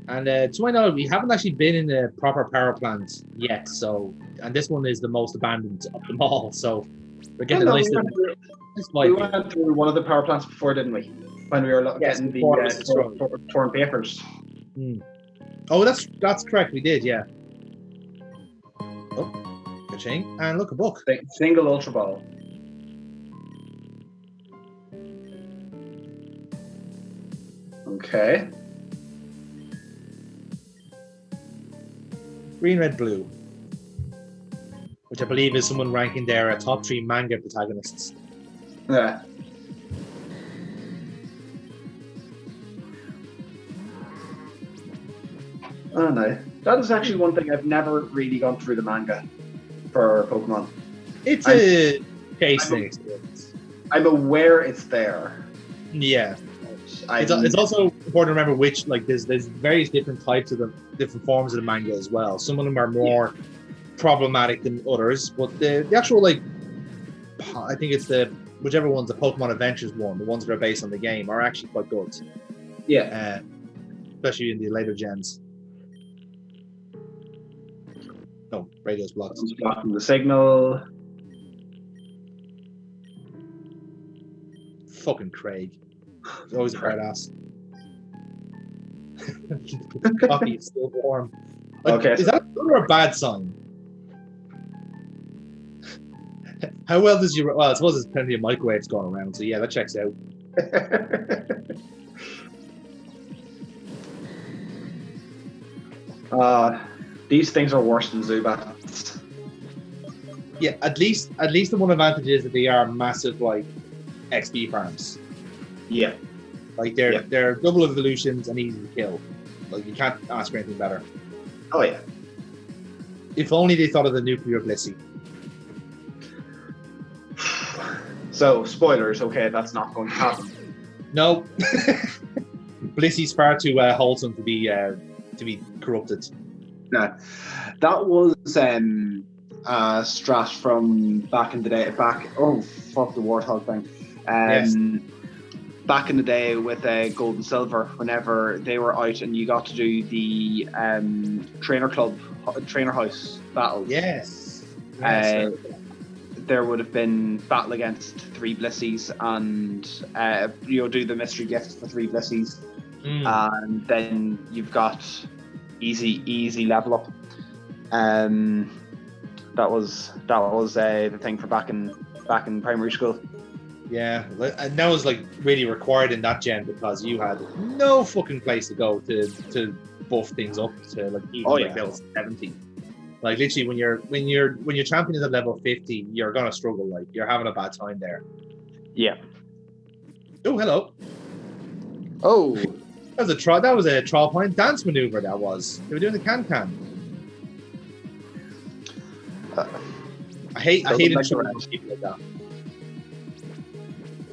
And to my knowledge, we haven't actually been in a proper power plant yet. So, and this one is the most abandoned of them all. So, we're getting a nice little. We went through one of the power plants before, didn't we? When we were getting the torn papers. Oh, that's correct. We did, yeah. Oh, ka-ching. And look, a book. Single Ultra Ball. Okay. Green, red, blue. Which I believe is someone ranking their top 3 manga protagonists. Yeah. Oh no. That is actually one thing I've never really gone through the manga for Pokemon. It's a casing experience. I'm aware it's there. Yeah. It's also important to remember which, like, there's various different types of different forms of the manga as well. Some of them are more problematic than others, but the actual, like, I think it's whichever one's the Pokemon Adventures one, the ones that are based on the game, are actually quite good. Yeah. Especially in the later gens. No, radio's blocked. It's blocking the signal. Fucking Craig. He's always a hard ass. Coffee is still warm. Like, okay. Is that a good or a bad sign? How well does you... Well, I suppose there's plenty of microwaves going around, so yeah, that checks out. These things are worse than Zubats. Yeah, at least the one advantage is that they are massive, like, XP farms. Yeah. Like, they're double evolutions and easy to kill. Like, you can't ask for anything better. Oh, yeah. If only they thought of the nuclear Blissey. So, spoilers, okay, that's not going to happen. No. Blissey's far too wholesome to be corrupted. No. That was strat from back in the day. Oh, fuck the Warthog thing. Yes. Back in the day with Gold and Silver, whenever they were out and you got to do the trainer house battle. Yes. There would have been battle against 3 Blissies and do the mystery gifts for 3 Blissies, and then you've got easy level up. That was the thing for back in primary school. Yeah, and that was like really required in that gen because you had no fucking place to go to buff things up to like even level 70. Like literally when your champion is at level 50, you're gonna struggle. Like you're having a bad time there. Yeah. Oh, hello. Oh, that was a trial point dance maneuver. That was they were doing the can. I hated people like that.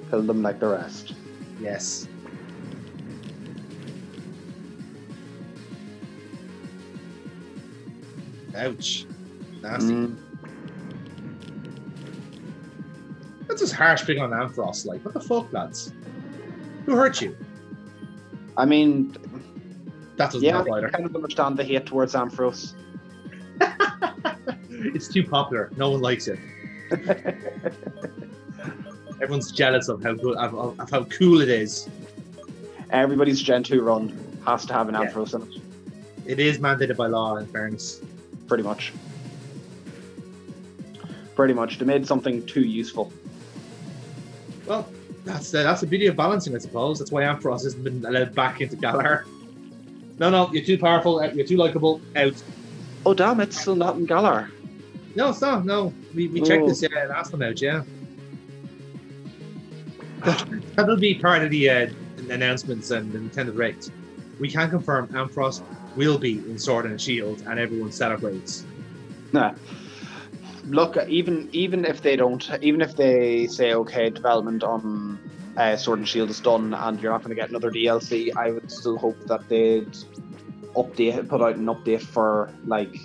Kill them like the rest. Yes. Ouch. Nasty. That's just harsh picking on Ampharos. Like, what the fuck, lads? Who hurt you? I mean, that doesn't help either. I kind of understand the hate towards Ampharos. It's too popular. No one likes it. Everyone's jealous of how good, of how cool it is. Everybody's Gen 2 run has to have an Ampharos in it. It is mandated by law, in fairness. Pretty much. They made something too useful. Well, that's the beauty of balancing, I suppose. That's why Ampharos hasn't been allowed back into Galar. No, you're too powerful. You're too likable. Out. Oh damn! It's still not in Galar. No, it's not. No, we checked this last one out. Yeah. That'll be part of the announcements and the Nintendo Direct. We can confirm Ampharos will be in Sword and Shield, and everyone celebrates. Nah. Look, even if they don't, even if they say okay, development on Sword and Shield is done, and you're not going to get another DLC, I would still hope that they'd put out an update for like,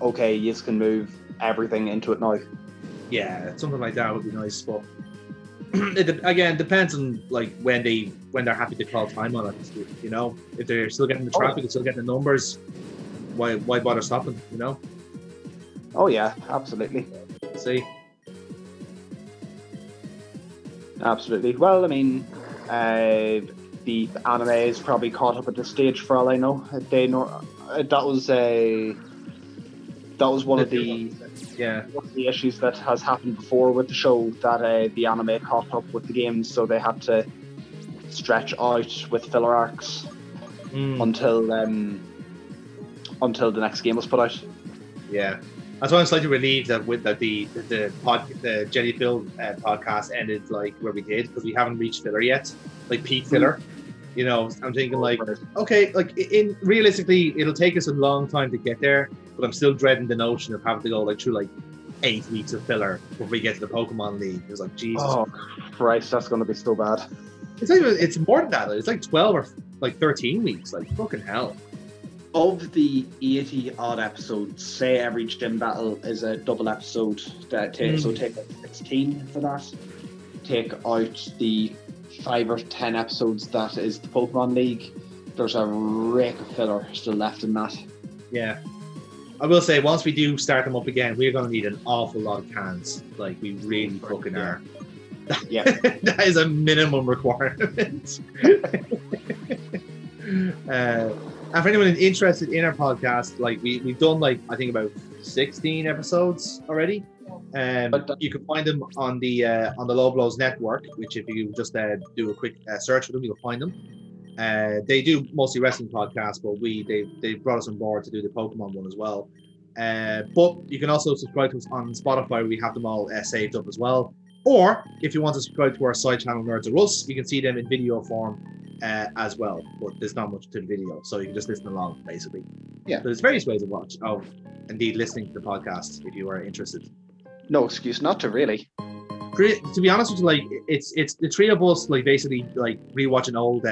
okay, you can move everything into it now. Yeah, something like that would be nice, but Again, depends on like when they're happy to call time on it. You know, if they're still getting the traffic and still getting the numbers, why bother stopping? You know. Oh yeah, absolutely. See. Absolutely. Well, I mean, the anime is probably caught up at this stage for all I know. That was one of the issues that has happened before with the show, that the anime caught up with the games, so they had to stretch out with filler arcs until the next game was put out. Yeah. That's why I'm slightly relieved that the Jenny Phil podcast ended like where we did, because we haven't reached filler yet, like peak filler. You know, I'm thinking like, okay, like realistically, it'll take us a long time to get there, but I'm still dreading the notion of having to go like through like 8 weeks of filler before we get to the Pokemon League. It was like, Jesus. Oh Christ, that's going to be so bad. It's more than that. It's like 12 or like 13 weeks. Like fucking hell. Of the 80 odd episodes, say every gym battle is a double episode, so take 16 for that. Take out the 5 or 10 episodes that is the Pokemon League. There's a rake of filler still left in that. Yeah. I will say, once we do start them up again, we're going to need an awful lot of cans. Like, we really fucking are. Yeah. That is a minimum requirement. And for anyone interested in our podcast, like we've done like I think about 16 episodes already. You can find them on the Low Blows Network, which if you just do a quick search for them, you'll find them. They do mostly wrestling podcasts, but they brought us on board to do the Pokemon one as well. But you can also subscribe to us on Spotify. We have them all saved up as well. Or if you want to subscribe to our side channel, Nerds of Us, you can see them in video form as well. But there's not much to the video, so you can just listen along, basically. Yeah. So there's various ways of indeed listening to the podcast if you are interested. No excuse not to, really. To be honest with you, like it's the three of us, like basically like rewatching old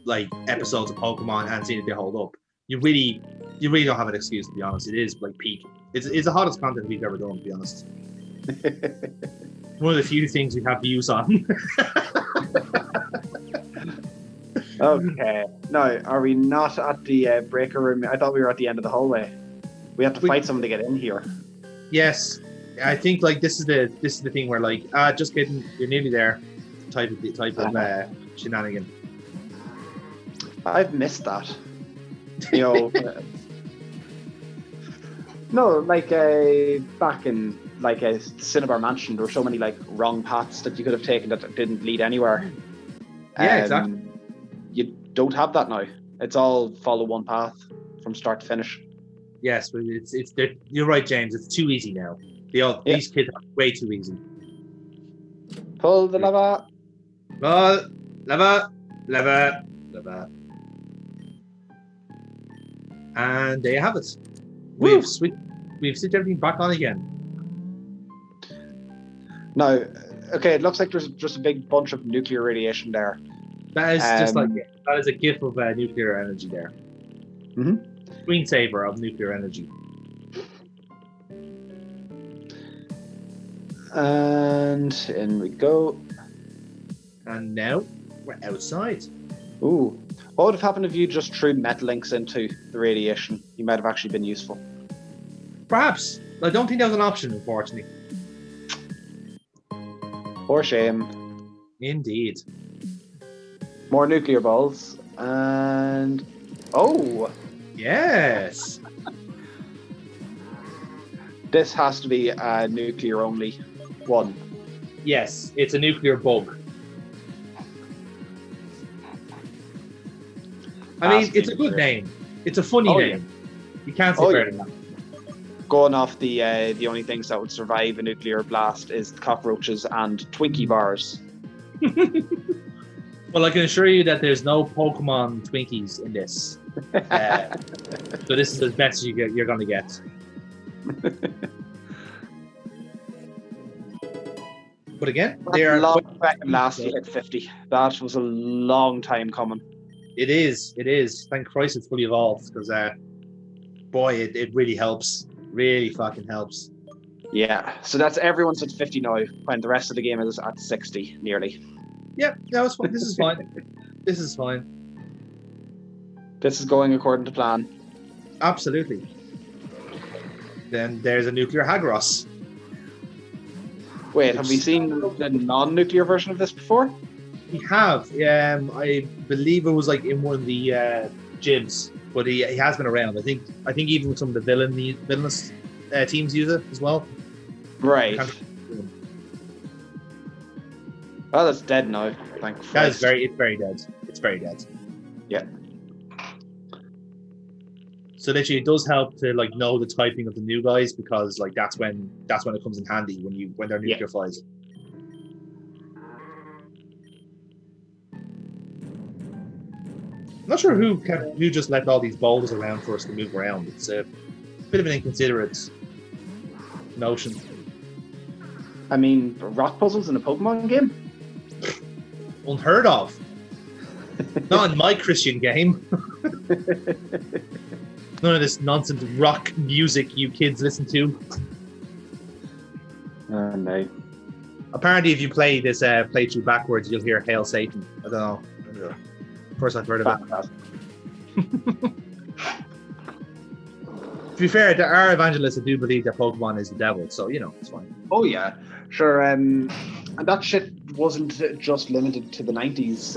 like episodes of Pokemon and seeing if they hold up. You really don't have an excuse, to be honest. It is like peak. It's the hottest content we've ever done, to be honest. One of the few things we have views on. Okay. Now, are we not at the breaker room? I thought we were at the end of the hallway. We have to fight someone to get in here. Yes, I think like this is the thing where like just kidding, you're nearly there. Type of shenanigan. I've missed that. You know. No, like back in like a Cinnabar Mansion, there were so many like wrong paths that you could have taken that didn't lead anywhere. Yeah, exactly. You don't have that now. It's all follow one path from start to finish. Yes, but you're right, James. It's too easy now. These kids are way too easy. Pull the lever. Lever. And there you have it. We've switched everything back on again. Now, okay, it looks like there's just a big bunch of nuclear radiation there. That is that is a gif of nuclear energy there. Mm-hmm. Screensaver of nuclear energy. And in we go. And now we're outside. Ooh. What would have happened if you just threw metal links into the radiation? You might have actually been useful. Perhaps. I don't think that was an option, unfortunately. Poor shame. Indeed. More nuclear balls. And... Oh! Yes! This has to be a nuclear only one. Yes, it's a nuclear bug. I mean, it's a good name. It's a funny name. Yeah. You can't say better than that. Going off the only things that would survive a nuclear blast is cockroaches and Twinkie bars. Well, I can assure you that there's no Pokemon Twinkies in this. So this is as best as you're going to get. But again, they are last you hit 50. That was a long time coming. It is. Thank Christ it's fully evolved, because boy, it really helps. Really fucking helps. Yeah, so that's everyone's at 50 now, when the rest of the game is at 60, nearly. Yeah, no, it's fine. This is fine. This is fine. This is going according to plan. Absolutely. Then there's a nuclear Hagros. Wait, have we seen the non-nuclear version of this before? We have. I believe it was like in one of the gyms, but he has been around. I think even some of the villainous teams use it as well. Right. Well, it's dead now. Thank Christ. It's very dead. It's very dead. Yeah. So literally, it does help to like know the typing of the new guys, because like that's when it comes in handy when they're nuclear fights. I'm not sure who just left all these boulders around for us to move around. It's a bit of an inconsiderate notion. I mean, rock puzzles in a Pokemon game? Unheard of. Not in my Christian game. None of this nonsense rock music you kids listen to. No. Apparently, if you play this playthrough backwards, you'll hear "Hail Satan." I don't know. First I've heard of it. To be fair, there are evangelists that do believe that Pokemon is the devil, so it's fine. Oh yeah, sure. And that shit wasn't just limited to the 90s.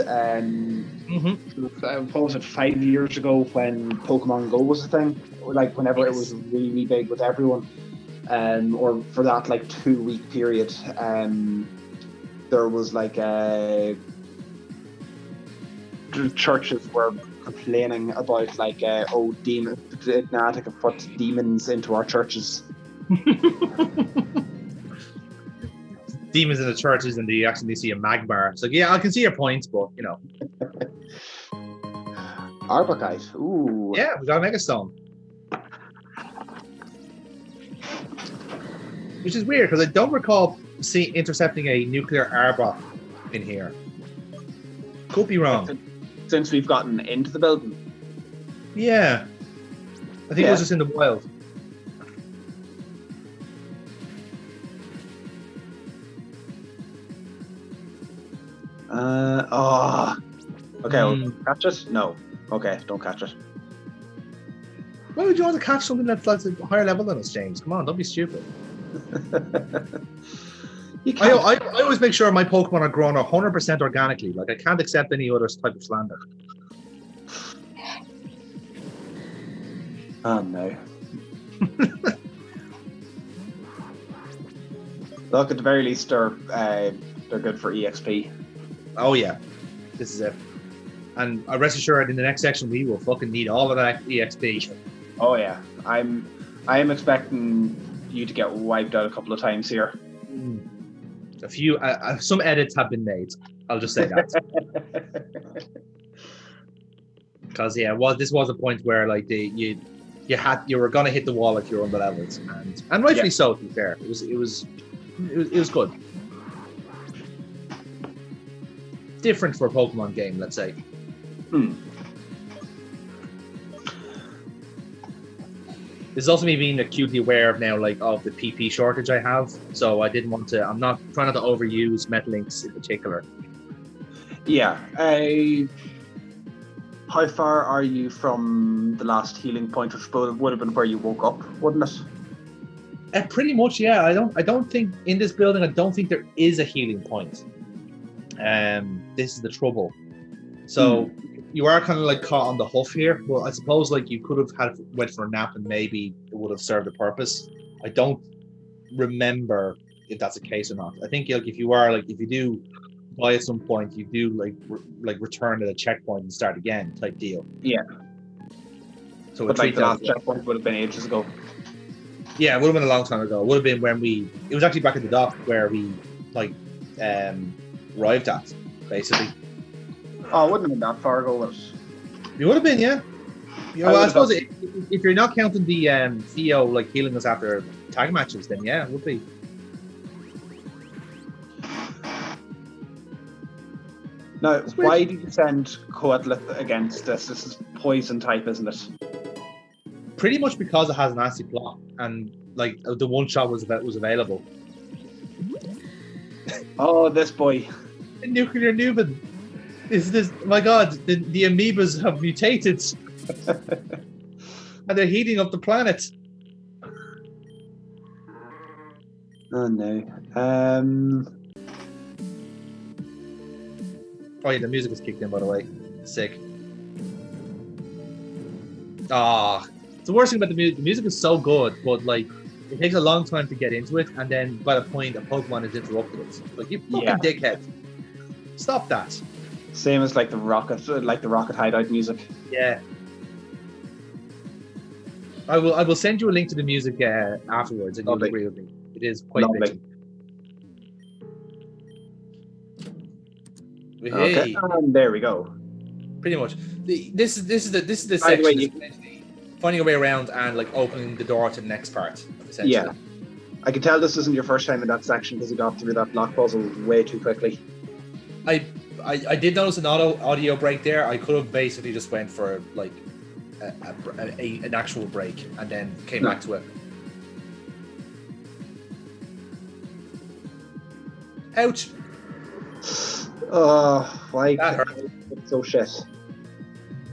What was it, 5 years ago when Pokemon Go was a thing? Like whenever it was really big with everyone, or for that like 2-week period, there was like churches were complaining about like Fnatic have put demons into our churches. Demons in the churches, and you actually see a Magmar. So yeah, I can see your points, but Arbokite. Ooh. Yeah, we got a Mega Stone. Which is weird, because I don't recall intercepting a nuclear Arbok in here. Could be wrong. Since we've gotten into the building. Yeah. I think it was just in the wild. Okay, catch it? No. Okay, don't catch it. Why would you want to catch something that's a higher level than us, James? Come on, don't be stupid. I always make sure my Pokemon are grown 100% organically. Like, I can't accept any other type of slander. Oh, no. Look, at the very least, they're good for EXP. Oh, yeah. This is it. And rest assured, in the next section, we will fucking need all of that EXP. Oh, yeah. I am expecting you to get wiped out a couple of times here. A few, some edits have been made. I'll just say that. Because this was a point where like you were gonna hit the wall if you were on the levels, and rightfully so. To be fair, it was good. Different for a Pokemon game, let's say. This is also me being acutely aware of now, like, of the PP shortage I have. So I didn't want to. I'm not trying not to overuse Metalinks in particular. Yeah. How far are you from the last healing point, which would have been where you woke up, wouldn't it? Pretty much, yeah. I don't think in this building. I don't think there is a healing point. This is the trouble. So. You are kind of like caught on the hoof here. Well, I suppose like you could have went for a nap and maybe it would have served a purpose. I don't remember if that's the case or not. I think like if you do die at some point, you do like return to the checkpoint and start again type deal. Yeah. So but like the last checkpoint would have been ages ago. Yeah, it would have been a long time ago. It would have been when it was actually back at the dock where we like arrived at, basically. Oh, it wouldn't have been that far ago, was it? It would have been, yeah. I suppose if you're not counting the Theo like healing us after tag matches, then yeah, it would be. Now, why did you send Coatlith against this? This is poison type, isn't it? Pretty much because it has an acid block, and like the one shot was available. Oh, this boy. The nuclear Nuban. This my god, the amoebas have mutated. And they're heating up the planet. Oh no. Oh yeah, the music is kicked in, by the way. Sick. Ah, the worst thing about the music is so good, but like it takes a long time to get into it, and then by the point a Pokemon is interrupted, it's like, you fucking dickhead. Stop that. Same as like the rocket hideout music. Yeah. I will send you a link to the music afterwards, and you'll agree with me. It is quite bitchy. Okay, there we go. Pretty much. This is the section. Finding a way around and like opening the door to the next part. Essentially. Yeah, I can tell this isn't your first time in that section because you got through that block puzzle way too quickly. I did notice an audio break there. I could have basically just went for like an actual break and then came back to it. Ouch! Oh, why? That hurt. It's so shit.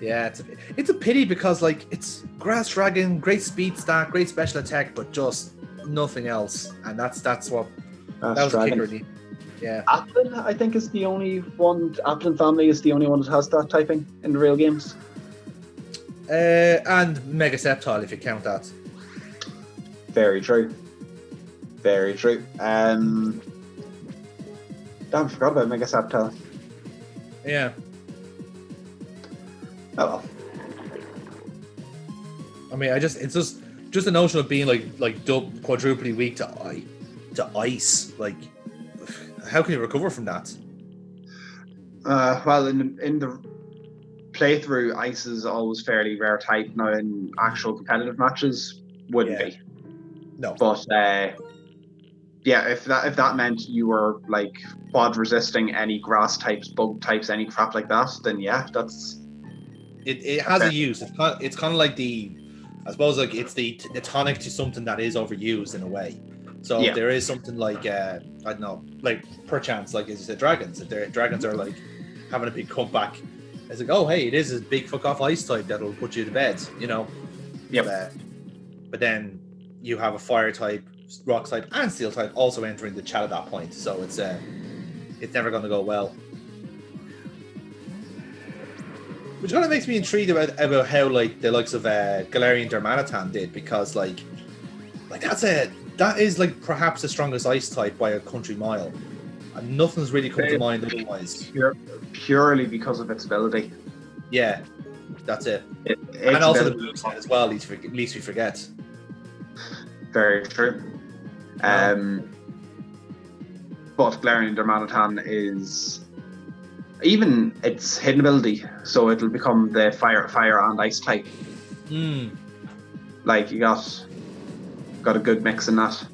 Yeah, it's a pity because like it's Grass Dragon, great speed stat, great special attack, but just nothing else, and that's what that was the kicker. Yeah. Applin, I think, is the only one. Applin family is the only one that has that typing in the real games. And Mega Sceptile, if you count that. Very true. Very true. Damn, I forgot about Mega Sceptile. Yeah. Oh well. I mean, it's just the notion of being like quadruply weak to ice. Like, how can you recover from that? Well, in the playthrough, ice is always fairly rare type. Now, in actual competitive matches, wouldn't be. No. But yeah, if that meant you were like quad resisting any grass types, bug types, any crap like that, then yeah, that's. It has a use. It's kind of like I suppose like it's the tonic to something that is overused in a way. So if there is something like I don't know, like perchance, like as you said, dragons. If dragons are like having a big comeback, it's like, oh hey, it is a big fuck off ice type that'll put you to bed, you know. Yep. But then you have a fire type, rock type, and steel type also entering the chat at that point. So it's never going to go well. Which kind of makes me intrigued about how like the likes of Galarian Darmanitan did, because like that is like perhaps the strongest ice type by a country mile, and nothing's really come to mind otherwise. Purely because of its ability. Yeah, that's it. And also the moveset as well. At least we forget. Very true. But Galarian Darmanitan is. Even its hidden ability, so it'll become the fire and ice type. Like you got a good mix in that.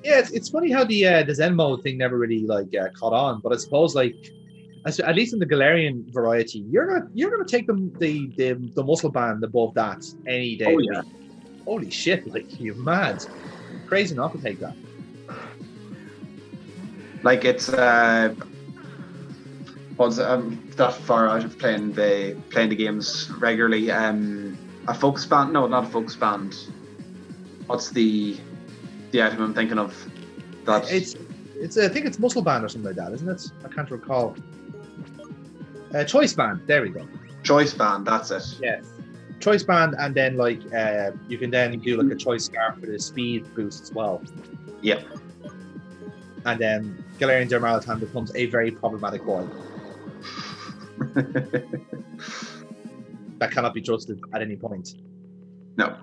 Yeah, it's funny how the Zen mode thing never really like caught on, but I suppose like at least in the Galarian variety, you're gonna take the muscle band above that any day. Oh yeah. Holy shit! Like you're mad, crazy not to take that. Like it's that far out of playing the games regularly. A focus band? No, not a focus band. What's the item I'm thinking of? That it's I think it's muscle band or something like that, isn't it? I can't recall. Choice band. There we go. Choice band. That's it. Yeah. Choice band, and then like you can then do like a choice scarf with a speed boost as well. Yep. And then Galarian Darmanitan becomes a very problematic boy. That cannot be trusted at any point. No.